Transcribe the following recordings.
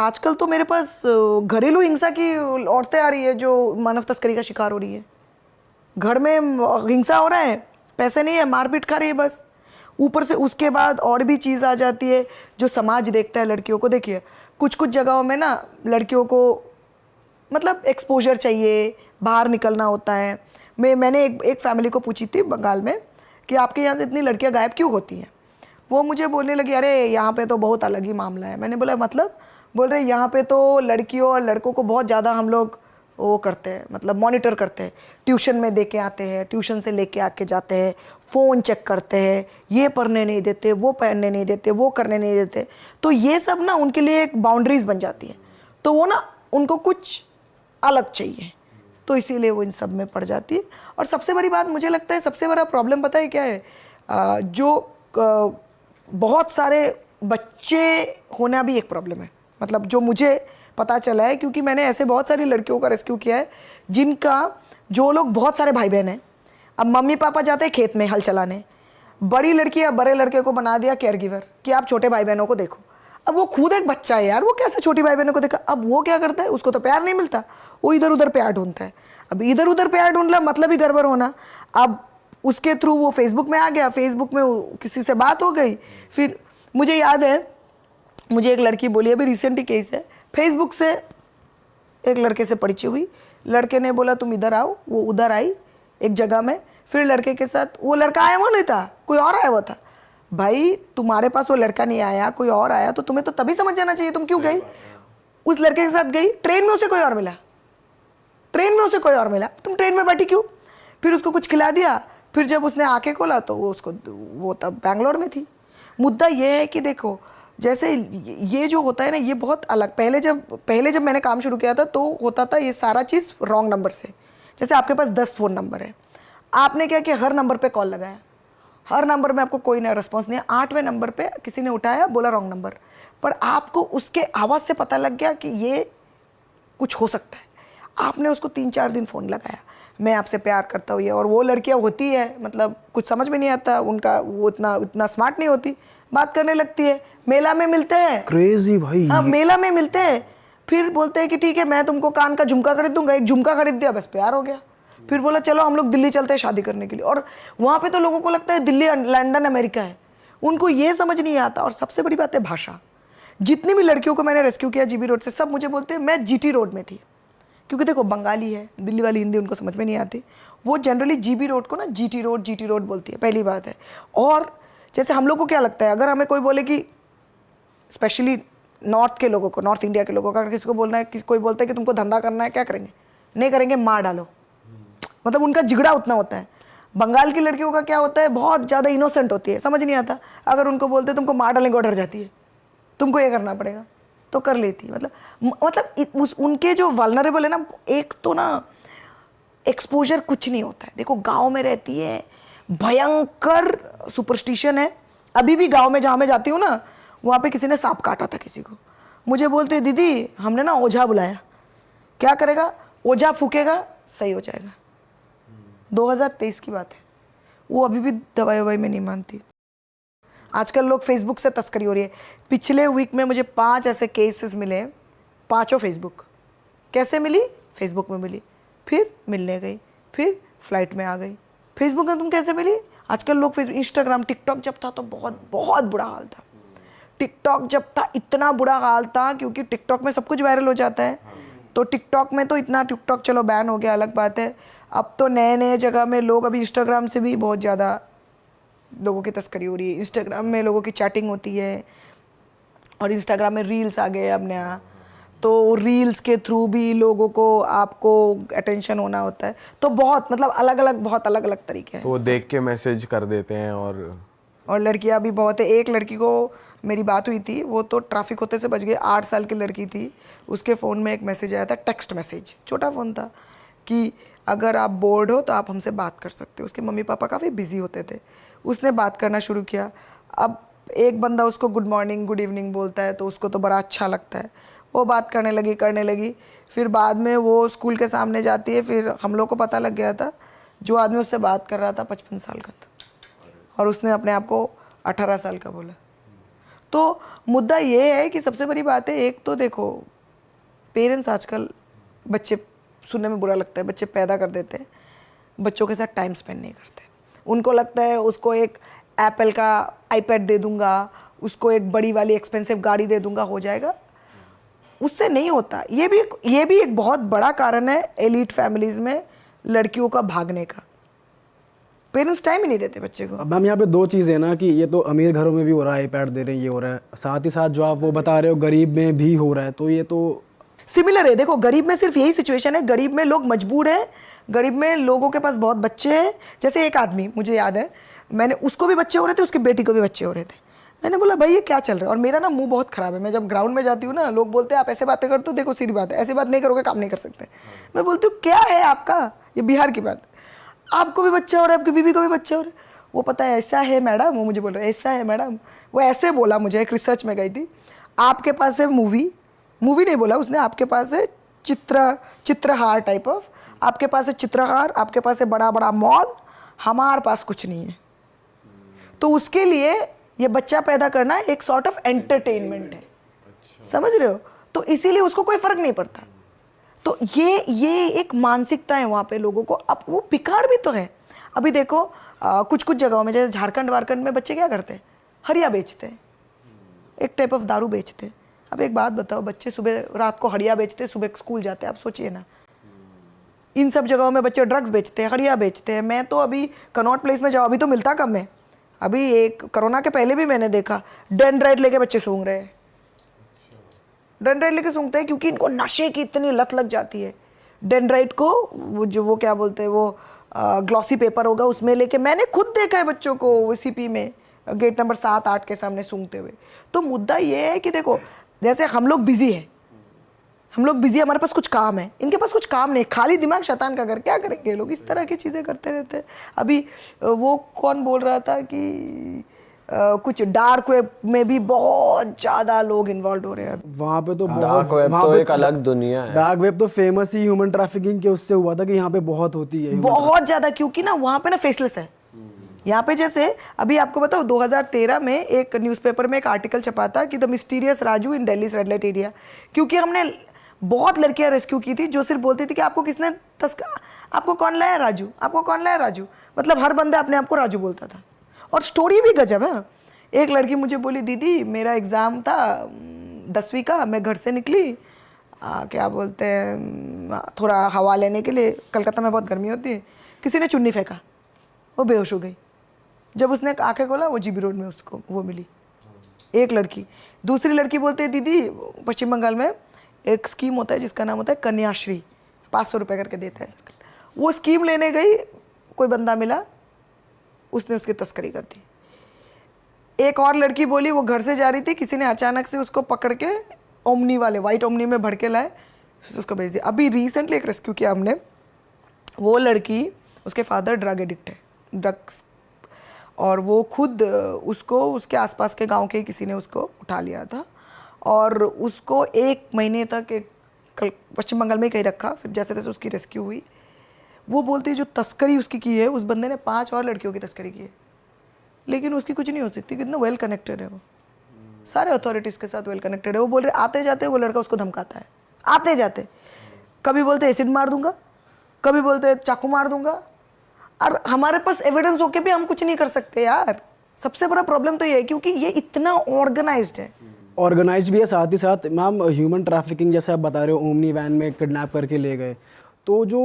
आजकल तो मेरे पास घरेलू हिंसा की औरतें आ रही है जो मानव तस्करी का शिकार हो रही है। घर में हिंसा हो रहा है, पैसे नहीं है, मारपीट खा रही है बस। ऊपर से उसके बाद और भी चीज़ आ जाती है जो समाज देखता है लड़कियों को। देखिए कुछ कुछ जगहों में ना लड़कियों को मतलब एक्सपोजर चाहिए, बाहर निकलना होता है। मैंने एक फैमिली को पूछी थी बंगाल में कि आपके यहाँ से इतनी लड़कियाँ गायब क्यों होती हैं। वो मुझे बोलने लगी अरे यहाँ पे तो बहुत अलग ही मामला है। मैंने बोला मतलब? बोल रहे यहाँ पे तो लड़कियों और लड़कों को बहुत ज़्यादा हम लोग वो करते हैं, मतलब मॉनिटर करते हैं। ट्यूशन में दे के आते हैं, ट्यूशन से लेके आके जाते हैं, फ़ोन चेक करते हैं, ये पढ़ने नहीं देते, वो पढ़ने नहीं देते, वो करने नहीं देते। तो ये सब ना उनके लिए एक बाउंड्रीज बन जाती है। तो वो ना उनको कुछ अलग चाहिए, तो इसीलिए वो इन सब में पड़ जाती है। और सबसे बड़ी बात मुझे लगता है, सबसे बड़ा प्रॉब्लम पता है क्या है? बहुत सारे बच्चे होना भी एक प्रॉब्लम है। मतलब जो मुझे पता चला है, क्योंकि मैंने ऐसे बहुत सारी लड़कियों का रेस्क्यू किया है जिनका, जो लोग बहुत सारे भाई बहन हैं, अब मम्मी पापा जाते हैं खेत में हल चलाने, बड़ी लड़की या बड़े लड़के को बना दिया केयर गिवर कि आप छोटे भाई बहनों को देखो। अब वो खुद एक बच्चा है यार, वो कैसे छोटी भाई बहनों को देखा? अब वो क्या करता है, उसको तो प्यार नहीं मिलता, वो इधर उधर प्यार ढूंढता है। अब इधर उधर प्यार ढूंढ ला, मतलब ही गड़बड़ होना। अब उसके थ्रू वो फेसबुक में आ गया, फेसबुक में किसी से बात हो गई। फिर मुझे याद है, मुझे एक लड़की बोली, अभी रिसेंट ही केस है, फेसबुक से एक लड़के से परिचय हुई, लड़के ने बोला तुम इधर आओ, वो उधर आई एक जगह में, फिर लड़के के साथ, वो लड़का आया वो नहीं था, कोई और आया हुआ था। भाई तुम्हारे पास वो लड़का नहीं आया, कोई और आया, तो तुम्हें तो तभी समझ जाना चाहिए तुम क्यों गई। उस लड़के के साथ गई, ट्रेन में उसे कोई और मिला, ट्रेन में उसे कोई और मिला, तुम ट्रेन में बैठी क्यों? फिर उसको कुछ खिला दिया, फिर जब उसने आके खोला तो वो उसको, वो तब बैंगलोर में थी। मुद्दा ये है कि देखो जैसे ये जो होता है ना, ये बहुत अलग। पहले जब मैंने काम शुरू किया था तो होता था ये सारा चीज़ रॉन्ग नंबर से। जैसे आपके पास 10 फ़ोन नंबर है, आपने क्या किया, हर नंबर पे कॉल लगाया, हर नंबर में आपको कोई नया रिस्पॉन्स नहीं है। 8वें नंबर पे किसी ने उठाया, बोला रॉन्ग नंबर, पर आपको उसके आवाज़ से पता लग गया कि ये कुछ हो सकता है। आपने उसको 3-4 दिन फ़ोन लगाया, मैं आपसे प्यार करता हूँ ये, और वो लड़कियाँ होती है मतलब कुछ समझ में नहीं आता उनका, वो इतना स्मार्ट नहीं होती, बात करने लगती है। मेला में मिलते हैं, क्रेजी भाई। हाँ मेला में मिलते हैं, फिर बोलते हैं कि ठीक है मैं तुमको कान का झुमका खरीद दूंगा, एक झुमका खरीद दिया, बस प्यार हो गया। फिर बोला चलो हम लोग दिल्ली चलते हैं शादी करने के लिए, और वहाँ पे तो लोगों को लगता है दिल्ली लंदन अमेरिका है, उनको ये समझ नहीं आता। और सबसे बड़ी बात है भाषा। जितनी भी लड़कियों को मैंने रेस्क्यू किया जीबी रोड से, सब मुझे बोलते हैं मैं जीटी रोड में थी, क्योंकि देखो बंगाली है, दिल्ली वाली हिंदी उनको समझ में नहीं आती, वो जनरली जीबी रोड को ना जीटी रोड बोलती है, पहली बात है। और जैसे हम लोग को क्या लगता है, अगर हमें कोई बोले कि स्पेशली नॉर्थ के लोगों को, नॉर्थ इंडिया के लोगों को, अगर किसी को बोलना है, कोई बोलता है कि तुमको धंधा करना है, क्या करेंगे? नहीं करेंगे, मार डालो। मतलब उनका जिगड़ा उतना होता है। बंगाल की लड़कियों का क्या होता है, बहुत ज़्यादा इनोसेंट होती है, समझ नहीं आता। अगर उनको बोलते तुमको मार डालेंगे, वो डर जाती है, तुमको ये करना पड़ेगा, तो कर लेती है। मतलब उनके जो वल्नरेबल है ना, एक तो ना एक्सपोजर कुछ नहीं होता है। देखो गांव में रहती है, भयंकर सुपरस्टिशन है। अभी भी गांव में जहाँ मैं जाती हूँ ना, वहाँ पे किसी ने सांप काटा था किसी को, मुझे बोलते दीदी हमने ना ओझा बुलाया, क्या करेगा, ओझा फूकेगा सही हो जाएगा। 2023 की बात है, वो अभी भी दवाई ववाई में नहीं मानती। आजकल लोग फेसबुक से तस्करी हो रही है। पिछले वीक में मुझे 5 ऐसे केसेस मिले, पाँचों फेसबुक। कैसे मिली? फेसबुक में मिली, फिर मिलने गई, फिर फ्लाइट में आ गई। फेसबुक में तुम कैसे मिली? आजकल लोग फेसबुक, इंस्टाग्राम, टिकटॉक जब था तो बहुत बहुत बुरा हाल था। टिकटॉक जब था इतना बुरा हाल था, क्योंकि टिकटॉक में सब कुछ वायरल हो जाता है। तो टिकटॉक में तो इतना, टिकटॉक चलो बैन हो गया अलग बात है, अब तो नए नए जगह में लोग, अभी इंस्टाग्राम से भी बहुत ज़्यादा लोगों की तस्करी हो रही है। इंस्टाग्राम में लोगों की चैटिंग होती है, और इंस्टाग्राम में रील्स आ गए अब नया, तो रील्स के थ्रू भी लोगों को, आपको अटेंशन होना होता है। तो बहुत मतलब अलग अलग तरीके हैं। तो वो देख के मैसेज कर देते हैं। और लड़कियां भी बहुत है। एक लड़की को मेरी बात हुई थी, वो तो ट्रैफिक होते से बच गई, 8 साल की लड़की थी। उसके फ़ोन में एक मैसेज आया था, टेक्स्ट मैसेज, छोटा फ़ोन था, कि अगर आप बोर्ड हो तो आप हमसे बात कर सकते हो। उसके मम्मी पापा काफ़ी बिजी होते थे, उसने बात करना शुरू किया। अब एक बंदा उसको गुड मॉर्निंग गुड इवनिंग बोलता है, तो उसको तो बड़ा अच्छा लगता है, वो बात करने लगी। फिर बाद में वो स्कूल के सामने जाती है, फिर हम लोग को पता लग गया था जो आदमी उससे बात कर रहा था 55 साल का था, और उसने अपने आप को 18 साल का बोला। तो मुद्दा ये है कि सबसे बड़ी बात है, एक तो देखो पेरेंट्स आजकल, बच्चे सुनने में बुरा लगता है, बच्चे पैदा कर देते हैं, बच्चों के साथ टाइम स्पेंड नहीं करते। उनको लगता है उसको एक एप्पल का आईपैड दे दूंगा, उसको एक बड़ी वाली एक्सपेंसिव गाड़ी दे दूंगा, हो जाएगा। उससे नहीं होता। ये भी एक बहुत बड़ा कारण है एलीट फैमिलीज में लड़कियों का भागने का। पेरेंट्स टाइम ही नहीं देते बच्चे को। अब मैम यहाँ पे दो चीज़ें ना कि ये तो अमीर घरों में भी हो रहा है, आईपैड दे रहे हैं, ये हो रहा है, साथ ही साथ जो आप वो बता रहे हो गरीब में भी हो रहा है, तो ये तो सिमिलर है। देखो गरीब में सिर्फ यही सिचुएशन है, गरीब में लोग मजबूर हैं, गरीब में लोगों के पास बहुत बच्चे हैं। जैसे एक आदमी, मुझे याद है, मैंने उसको भी बच्चे हो रहे थे, उसकी बेटी को भी बच्चे हो रहे थे। मैंने बोला भाई ये क्या चल रहा है। और मेरा ना मुंह बहुत खराब है, मैं जब ग्राउंड में जाती हूँ ना, लोग बोलते हैं आप ऐसे बातें करते हो, देखो सीधी बात है, ऐसे बात नहीं करोगे काम नहीं कर सकते। मैं बोलती हूँ क्या है आपका, ये बिहार की बात, आपको भी बच्चा हो रहा है, आपकी बीवी को भी बच्चा हो रहा है। वो पता है ऐसा है मैडम, वो मुझे बोल रहा है ऐसा है मैडम। वो ऐसे बोला मुझे, एक रिसर्च में गई थी, आपके पास है मूवी नहीं बोला उसने, आपके पास है चित्रहार टाइप ऑफ, आपके पास है चित्रहार, आपके पास है बड़ा बड़ा मॉल, हमारे पास कुछ नहीं है। तो उसके लिए ये बच्चा पैदा करना एक सॉर्ट ऑफ एंटरटेनमेंट है। समझ रहे हो? तो इसीलिए उसको कोई फर्क नहीं पड़ता। तो ये एक मानसिकता है वहाँ पे लोगों को। अब वो बिगाड़ भी तो है। अभी देखो कुछ जगहों में, जैसे झारखंड वारखंड में बच्चे क्या करते हैं, हरिया बेचते हैं, एक टाइप ऑफ दारू बेचते हैं। अब एक बात बताओ, बच्चे सुबह रात को हड़िया बेचते हैं, सुबह स्कूल जाते हैं। आप सोचिए ना, इन सब जगहों में बच्चे ड्रग्स बेचते हैं, हड़िया बेचते हैं। मैं तो अभी कनॉट प्लेस में जाओ, अभी तो मिलता कम है। अभी एक कोरोना के पहले भी मैंने देखा, डेंड्राइट लेके बच्चे सूंघ रहे हैं। डेंड्राइट लेके सूंघते हैं क्योंकि इनको नशे की इतनी लत लग जाती है। डेंड्राइट को वो क्या बोलते हैं, वो ग्लॉसी पेपर होगा उसमें लेके, मैंने खुद देखा है बच्चों को सीपी में गेट नंबर 7-8 के सामने सूंघते हुए। तो मुद्दा ये है कि देखो, जैसे हम लोग बिजी है, हमारे पास कुछ काम है, इनके पास कुछ काम नहीं, खाली दिमाग शैतान का घर, क्या करेंगे लोग, इस तरह की चीज़ें करते रहते हैं। अभी वो कौन बोल रहा था कि कुछ डार्क वेब में भी बहुत ज़्यादा लोग इन्वॉल्व हो रहे हैं। वहाँ पे तो डार्क वेब तो एक अलग दुनिया है। डार्क वेब तो फेमस ही ह्यूमन ट्रैफिकिंग के उससे हुआ था कि यहाँ पे बहुत होती है, बहुत ज़्यादा, क्योंकि ना वहाँ पे ना फेसलेस है। यहाँ पे जैसे अभी आपको बताओ, 2013 में एक न्यूज़पेपर में एक आर्टिकल छपा था कि the mysterious Raju in Delhi red light area, क्योंकि हमने बहुत लड़कियां रेस्क्यू की थी जो सिर्फ बोलती थी कि आपको किसने आपको कौन लाया राजू, आपको कौन लाया राजू। मतलब हर बंदा अपने आप को राजू बोलता था। और स्टोरी भी गजब है। एक लड़की मुझे बोली, दीदी मेरा एग्ज़ाम था 10वीं का, मैं घर से निकली क्या बोलते हैं, थोड़ा हवा लेने के लिए, कलकत्ता में बहुत गर्मी होती है, किसी ने चुन्नी फेंका, वो बेहोश हो गई। जब उसने आंखें खोला, वो जीबी रोड में उसको वो मिली, एक लड़की। दूसरी लड़की बोलते हैं, दीदी पश्चिम बंगाल में एक स्कीम होता है जिसका नाम होता है कन्याश्री, 500 रुपये करके देता है सरकार। वो स्कीम लेने गई, कोई बंदा मिला, उसने उसकी तस्करी कर दी। एक और लड़की बोली, वो घर से जा रही थी, किसी ने अचानक से उसको पकड़ के ओमनी वाले, वाइट ओमनी में भर के लाए, उसको भेज दिया। अभी रिसेंटली एक रेस्क्यू किया हमने। वो लड़की, उसके फादर ड्रग एडिक्ट है, ड्रग्स, और वो खुद उसको उसके आसपास के गांव के किसी ने उसको उठा लिया था और उसको 1 महीने तक एक पश्चिम बंगाल में ही कहीं रखा। फिर जैसे तैसे उसकी रेस्क्यू हुई। वो बोलती है जो तस्करी उसकी की है, उस बंदे ने 5 और लड़कियों की तस्करी की है, लेकिन उसकी कुछ नहीं हो सकती, कितना वेल कनेक्टेड है वो, सारे अथॉरिटीज़ के साथ वेल कनेक्टेड है। वो बोल रहे आते जाते वो लड़का उसको धमकाता है, आते जाते, कभी बोलते एसिड मार दूंगा, कभी बोलते चाकू मार दूंगा। और हमारे पास एविडेंस होके भी हम कुछ नहीं कर सकते यार। सबसे बड़ा प्रॉब्लम तो ये है क्योंकि ये इतना ऑर्गेनाइज्ड है। ऑर्गेनाइज्ड भी है, साथ ही साथ मैम ह्यूमन ट्रैफिकिंग जैसे आप बता रहे हो, ओमनी वैन में किडनैप करके ले गए, तो जो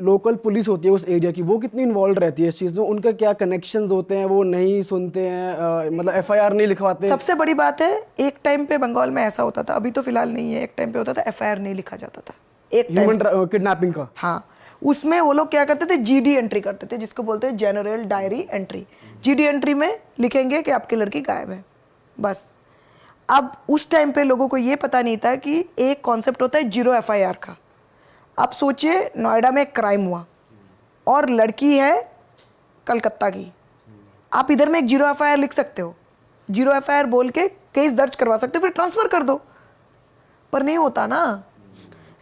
लोकल पुलिस होती है उस एरिया की, वो कितनी इन्वॉल्व रहती है इस चीज़ में, उनका क्या कनेक्शंस होते हैं, वो नहीं सुनते हैं, मतलब FIR नहीं लिखवाते। सबसे बड़ी बात है, एक टाइम पे बंगाल में ऐसा होता था, अभी तो फिलहाल नहीं है, एक टाइम पे होता था FIR नहीं लिखा जाता था, एक ह्यूमन किडनैपिंग का। हाँ, उसमें वो लोग क्या करते थे, GD एंट्री करते थे, जिसको बोलते हैं general diary entry. GD entry में लिखेंगे कि आपकी लड़की गायब है, बस। अब उस टाइम पे लोगों को ये पता नहीं था कि एक कॉन्सेप्ट होता है 0 FIR का। अब सोचिए, नोएडा में एक क्राइम हुआ और लड़की है कलकत्ता की, आप इधर में एक 0 FIR लिख सकते हो, 0 FIR बोल के केस दर्ज करवा सकते हो, फिर ट्रांसफ़र कर दो। पर नहीं होता ना,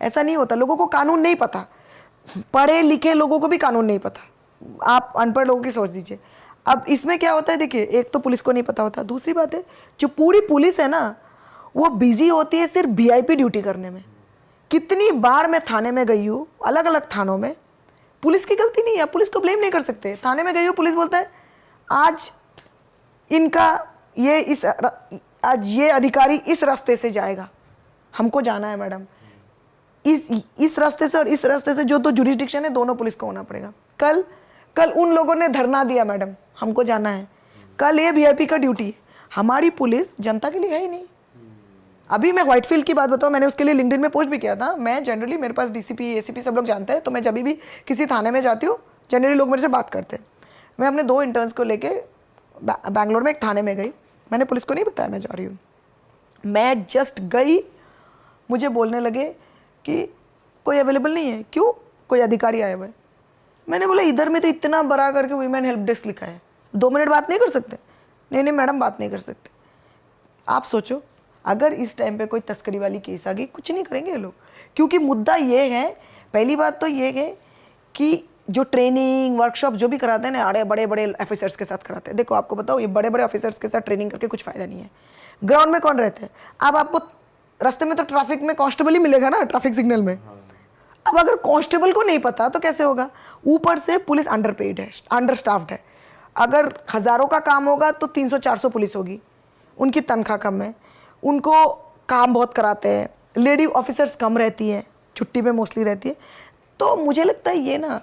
ऐसा नहीं होता। लोगों को कानून नहीं पता, पढ़े लिखे लोगों को भी कानून नहीं पता। आप अनपढ़ लोगों की सोच दीजिए। अब इसमें क्या होता है, देखिए, एक तो पुलिस को नहीं पता होता, दूसरी बात है जो पूरी पुलिस है ना वो बिजी होती है सिर्फ वीआईपी ड्यूटी करने में। कितनी बार मैं थाने में गई हूँ, अलग अलग थानों में, पुलिस की गलती नहीं है, पुलिस को ब्लेम नहीं कर सकते। थाने में गई हूँ, पुलिस बोलता है आज इनका आज ये अधिकारी इस रास्ते से जाएगा, हमको जाना है मैडम, इस रास्ते से और इस रास्ते से, जो तो जुरिस्डिक्शन है दोनों पुलिस को होना पड़ेगा। कल उन लोगों ने धरना दिया, मैडम हमको जाना है, कल ये वीआईपी का ड्यूटी है। हमारी पुलिस जनता के लिए है ही नहीं। अभी मैं व्हाइटफील्ड की बात बताऊँ, मैंने उसके लिए लिंक्डइन में पोस्ट भी किया था। मैं जनरली, मेरे पास डीसीपी एसीपी सब लोग जानते हैं, तो मैं जब भी किसी थाने में जाती हूँ जनरली लोग मेरे से बात करते हैं। मैं अपने 2 इंटर्न्स को लेके बैंगलोर में एक थाने में गई, मैंने पुलिस को नहीं बताया मैं जा रही हूँ। मैं जस्ट गई, मुझे बोलने लगे कि कोई अवेलेबल नहीं है। क्यों? कोई अधिकारी आए हुए। मैंने बोला इधर में तो इतना बड़ा करके वीमेन हेल्प डेस्क लिखा है, 2 मिनट बात नहीं कर सकते? नहीं मैडम बात नहीं कर सकते। आप सोचो अगर इस टाइम पे कोई तस्करी वाली केस आ गई, कुछ नहीं करेंगे ये लोग, क्योंकि मुद्दा ये है, पहली बात तो ये है कि जो ट्रेनिंग वर्कशॉप जो भी कराते हैं ना, बड़े बड़े ऑफिसर्स के साथ कराते हैं। देखो आपको बताओ, ये बड़े बड़े ऑफिसर्स के साथ ट्रेनिंग करके कुछ फायदा नहीं है। ग्राउंड में कौन रहते हैं? अब आपको रास्ते में तो ट्रैफिक में कांस्टेबल ही मिलेगा ना, ट्रैफिक सिग्नल में। अब अगर कांस्टेबल को नहीं पता तो कैसे होगा? ऊपर से पुलिस अंडरपेड है, अंडरस्टाफ्ड है। अगर हज़ारों का काम होगा तो 300-400 पुलिस होगी, उनकी तनख्वाह कम है, उनको काम बहुत कराते हैं, लेडी ऑफिसर्स कम रहती हैं, छुट्टी पे मोस्टली रहती है। तो मुझे लगता है ये ना,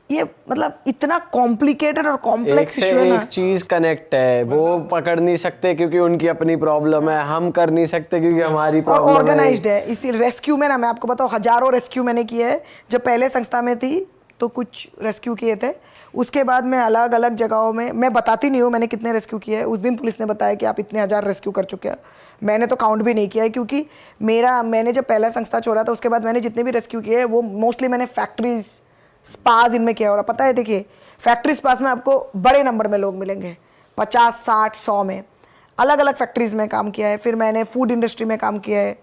ये मतलब इतना कॉम्प्लिकेटेड और कॉम्प्लेक्स इशू है ना। एक चीज कनेक्ट है, वो पकड़ नहीं सकते क्योंकि उनकी अपनी प्रॉब्लम है, हम कर नहीं सकते क्योंकि हमारी और प्रॉब्लम ऑर्गेनाइज्ड है। इसी रेस्क्यू में ना, मैं आपको बताऊँ, हजारों रेस्क्यू मैंने किए हैं। जब पहले संस्था में थी तो कुछ रेस्क्यू किए थे, उसके बाद मैं अलग अलग जगहों में, मैं बताती नहीं हूँ मैंने कितने रेस्क्यू किए हैं। उस दिन पुलिस ने बताया कि आप इतने 1000 रेस्क्यू कर चुके हैं, मैंने तो काउंट भी नहीं किया है, क्योंकि मैंने जब पहला संस्था छोड़ा था उसके बाद मैंने जितने भी रेस्क्यू किए हैं वो मोस्टली मैंने फैक्ट्रीज, स्पास इनमें किया। और पता है, देखिए फैक्ट्री स्पास में आपको बड़े नंबर में लोग मिलेंगे, 50, 60, 100 में। अलग अलग फैक्ट्रीज में काम किया है। फिर मैंने फूड इंडस्ट्री में काम किया है,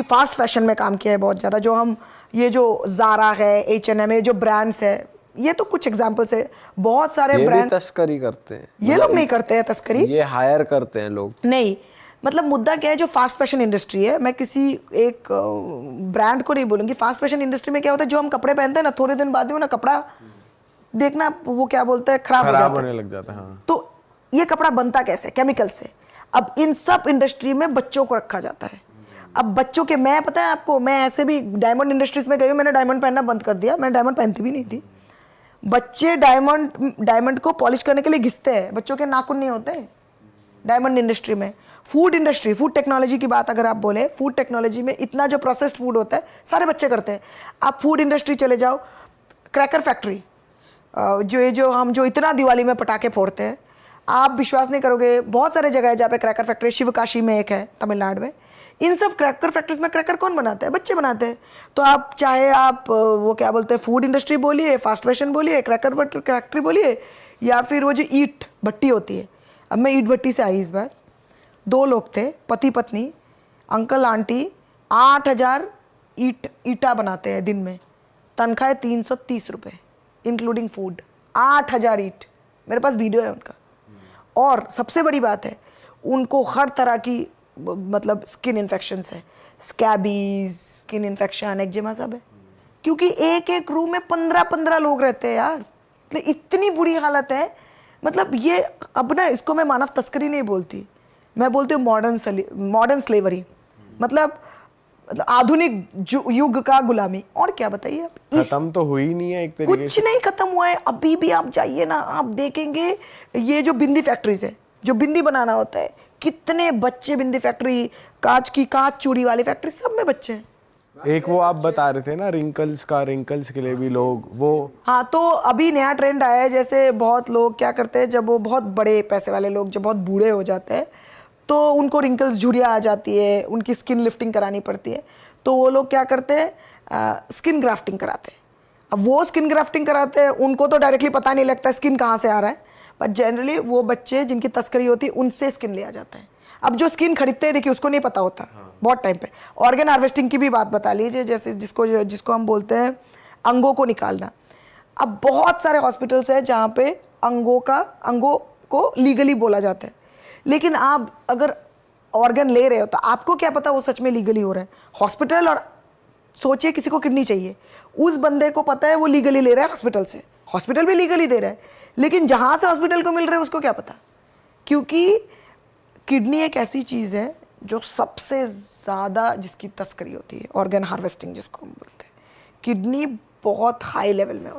फास्ट फैशन में काम किया है बहुत ज़्यादा। जो हम ये जो ज़ारा है, H&M है, जो ब्रांड्स है, ये तो कुछ एग्जाम्पल्स है। बहुत सारे ब्रांड तस्करी करते हैं, ये लोग नहीं करते हैं तस्करी, ये हायर करते हैं लोग। नहीं, मतलब मुद्दा क्या है, जो फास्ट फैशन इंडस्ट्री है, मैं किसी एक ब्रांड को नहीं बोलूँगी। फास्ट फैशन इंडस्ट्री में क्या होता है, जो हम कपड़े पहनते हैं ना, थोड़े दिन बाद ही वो ना कपड़ा देखना, वो क्या बोलते हैं, खराब होने लग जाता है। हाँ। तो ये कपड़ा बनता कैसे? केमिकल से। अब इन सब इंडस्ट्री में बच्चों को रखा जाता है। अब बच्चों के, मैं पता है आपको, मैं ऐसे भी डायमंड इंडस्ट्रीज में गई हूँ, मैंने डायमंड पहनना बंद कर दिया। मैं डायमंड पहनती भी नहीं थी। बच्चे डायमंड को पॉलिश करने के लिए घिसते हैं, बच्चों के नाखून नहीं होते डायमंड इंडस्ट्री में। फूड इंडस्ट्री, फूड टेक्नोलॉजी की बात अगर आप बोले, फूड टेक्नोलॉजी में इतना जो प्रोसेस्ड फूड होता है सारे बच्चे करते हैं। आप फूड इंडस्ट्री चले जाओ, क्रैकर फैक्ट्री, हम जो इतना दिवाली में पटाखे फोड़ते हैं, आप विश्वास नहीं करोगे, बहुत सारे जगह है जहाँ पे क्रैकर फैक्ट्री, शिवकाशी में एक है तमिलनाडु में। इन सब क्रैकर फैक्ट्रीज में क्रैकर कौन बनाते हैं? बच्चे बनाते हैं। तो आप चाहे आप वो क्या बोलते हैं, फूड इंडस्ट्री बोलिए, फास्ट फैशन बोलिए, क्रैकर फैक्ट्री बोलिए, या फिर वो जो ईट भट्टी होती है। अब मैं ईट भट्टी से आई इस बार, 2 लोग थे, पति पत्नी, अंकल आंटी, 8000 ईटा बनाते हैं दिन में, तनख्वाह है 330 रुपये इंक्लूडिंग फूड। 8000 ईट, मेरे पास वीडियो है उनका। और सबसे बड़ी बात है, उनको हर तरह की मतलब स्किन इन्फेक्शंस है, स्कैबीज, स्किन इन्फेक्शन, एक्जिमा सब है, क्योंकि एक रूम में 15-15 लोग रहते हैं यार। मतलब इतनी बुरी हालत है। मतलब ये अब ना, इसको मैं मानव तस्करी नहीं बोलती, मैं बोलती हूँ मॉडर्न स्लेवरी, मतलब आधुनिक युग का गुलामी। और क्या बताइए आप, खत्म तो हुई नहीं है एक तरीके कुछ नहीं खत्म हुआ है। अभी भी आप जाइए ना, आप देखेंगे ये जो बिंदी फैक्ट्रीज है, जो बिंदी बनाना होता है, कितने बच्चे, बिंदी फैक्ट्री, कांच चूड़ी वाली फैक्ट्री, सब में बच्चे हैं। एक वो आप बता रहे थे ना, रिंकल्स के लिए भी लोग वो। हाँ, तो अभी नया ट्रेंड आया है, जैसे बहुत लोग क्या करते हैं, जब वो बहुत बड़े पैसे वाले लोग जब बहुत बूढ़े हो जाते हैं तो उनको रिंकल्स, झुर्रियाँ आ जाती है, उनकी स्किन लिफ्टिंग करानी पड़ती है, तो वो लोग क्या करते हैं, स्किन ग्राफ्टिंग कराते हैं। अब वो स्किन ग्राफ्टिंग कराते हैं, उनको तो डायरेक्टली पता नहीं लगता स्किन कहाँ से आ रहा है, बट जनरली वो बच्चे जिनकी तस्करी होती है उनसे स्किन लिया जाता है। अब जो स्किन खरीदते हैं, देखिए उसको नहीं पता होता बहुत टाइम पे। ऑर्गन हार्वेस्टिंग की भी बात बता लीजिए, जैसे जिसको हम बोलते हैं अंगों को निकालना। अब बहुत सारे हॉस्पिटल्स हैं जहाँ पे अंगों को लीगली बोला जाता है, लेकिन आप अगर ऑर्गन ले रहे हो तो आपको क्या पता वो सच में लीगली हो रहा है। हॉस्पिटल, और सोचिए किसी को किडनी चाहिए, उस बंदे को पता है वो लीगली ले रहा है हॉस्पिटल से, हॉस्पिटल भी लीगली दे रहा है, लेकिन जहाँ से हॉस्पिटल को मिल रहा है उसको क्या पता, क्योंकि किडनी एक ऐसी चीज़ है जो सबसे ज़्यादा जिसकी तस्करी होती है, ऑर्गन हार्वेस्टिंग जिसको हम बोलते हैं, किडनी बहुत हाई लेवल में होती है।